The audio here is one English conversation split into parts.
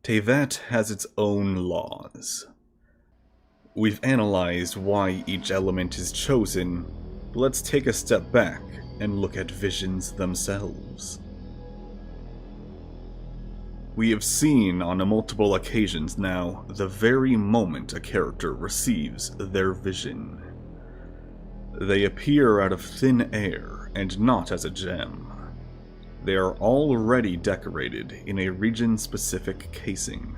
Tevat has its own laws. We've analyzed why each element is chosen, but let's take a step back and look at visions themselves. We have seen on multiple occasions now the very moment a character receives their vision. They appear out of thin air and not as a gem. They are already decorated in a region-specific casing,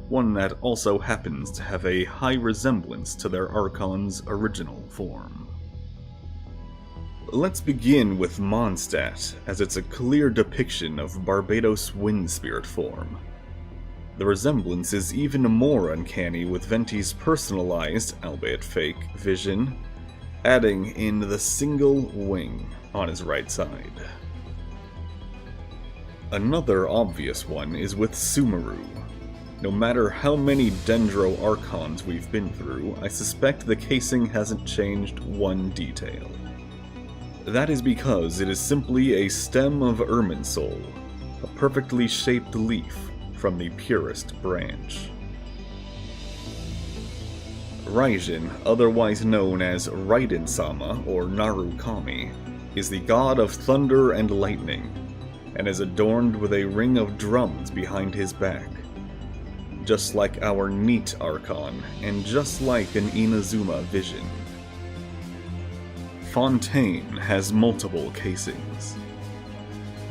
one that also happens to have a high resemblance to their Archon's original form. Let's begin with Mondstadt, as it's a clear depiction of Barbados Wind Spirit form. The resemblance is even more uncanny with Venti's personalized, albeit fake, vision, adding in the single wing on his right side. Another obvious one is with Sumeru. No matter how many Dendro Archons we've been through, I suspect the casing hasn't changed one detail. That is because it is simply a stem of Irminsul, a perfectly shaped leaf from the purest branch. Raijin, otherwise known as Raiden-sama or Narukami, is the god of thunder and lightning, and is adorned with a ring of drums behind his back. Just like our Neat Archon, and just like an Inazuma vision. Fontaine has multiple casings.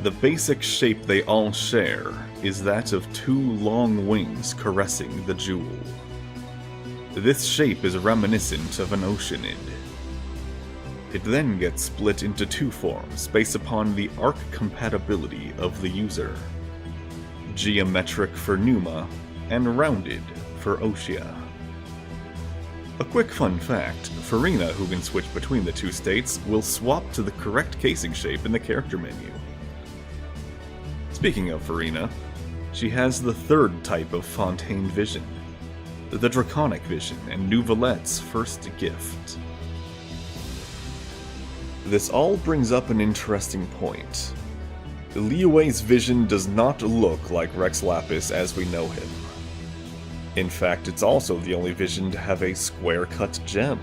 The basic shape they all share is that of two long wings caressing the jewel. This shape is reminiscent of an oceanid. It then gets split into two forms based upon the arc compatibility of the user. Geometric for Numa, and rounded for Oshia. A quick fun fact, Furina, who can switch between the two states, will swap to the correct casing shape in the character menu. Speaking of Furina, she has the third type of Fontaine vision, the Draconic vision and Nouvelette's first gift. This all brings up an interesting point. Liyue's vision does not look like Rex Lapis as we know him. In fact, it's also the only vision to have a square-cut gem.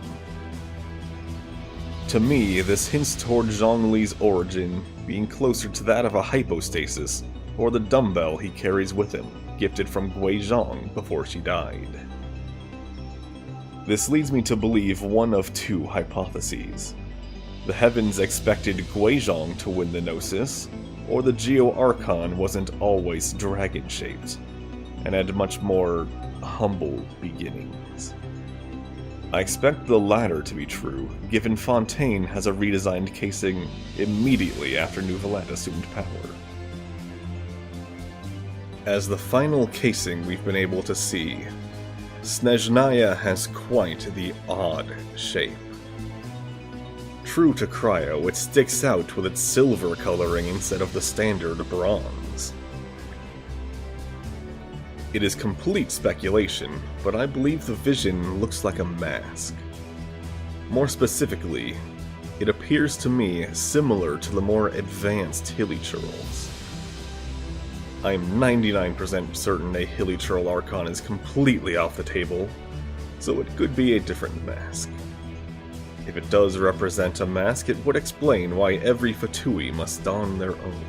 To me, this hints toward Zhongli's origin being closer to that of a hypostasis, or the dumbbell he carries with him, gifted from Guizhong before she died. This leads me to believe one of two hypotheses. The heavens expected Guizhong to win the Gnosis, or the Geo-Archon wasn't always dragon-shaped, and had much more humble beginnings. I expect the latter to be true, given Fontaine has a redesigned casing immediately after Nouvelette assumed power. As the final casing we've been able to see, Snezhnaya has quite the odd shape. True to Cryo, it sticks out with its silver coloring instead of the standard bronze. It is complete speculation, but I believe the vision looks like a mask. More specifically, it appears to me similar to the more advanced Hilichurls. I am 99% certain a Hilichurl Archon is completely off the table, so it could be a different mask. If it does represent a mask, it would explain why every Fatui must don their own.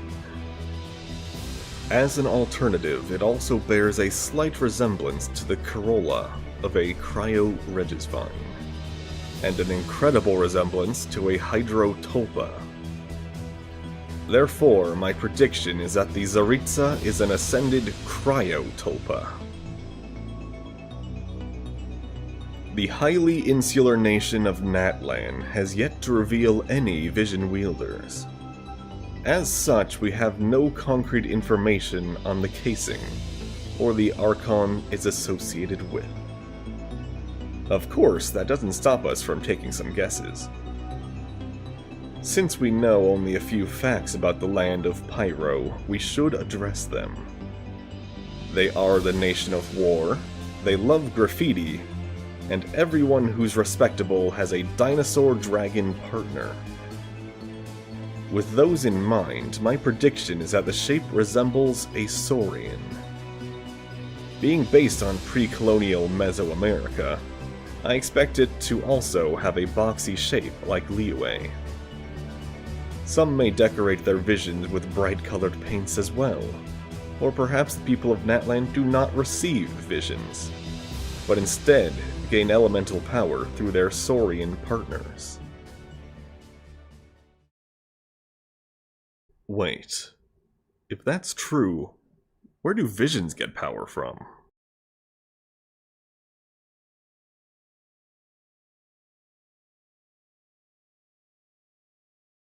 As an alternative, it also bears a slight resemblance to the corolla of a Cryo-Regisvine, and an incredible resemblance to a Hydrotulpa. Therefore, my prediction is that the Tsaritsa is an ascended Cryotulpa. The highly insular nation of Natlan has yet to reveal any vision wielders. As such, we have no concrete information on the casing, or the Archon is associated with. Of course, that doesn't stop us from taking some guesses. Since we know only a few facts about the land of Pyro, we should address them. They are the nation of war, they love graffiti, and everyone who's respectable has a dinosaur-dragon partner. With those in mind, my prediction is that the shape resembles a saurian. Being based on pre-colonial Mesoamerica, I expect it to also have a boxy shape like Liyue. Some may decorate their visions with bright-colored paints as well, or perhaps the people of Natlan do not receive visions, but instead gain elemental power through their Saurian partners. Wait, if that's true, where do visions get power from?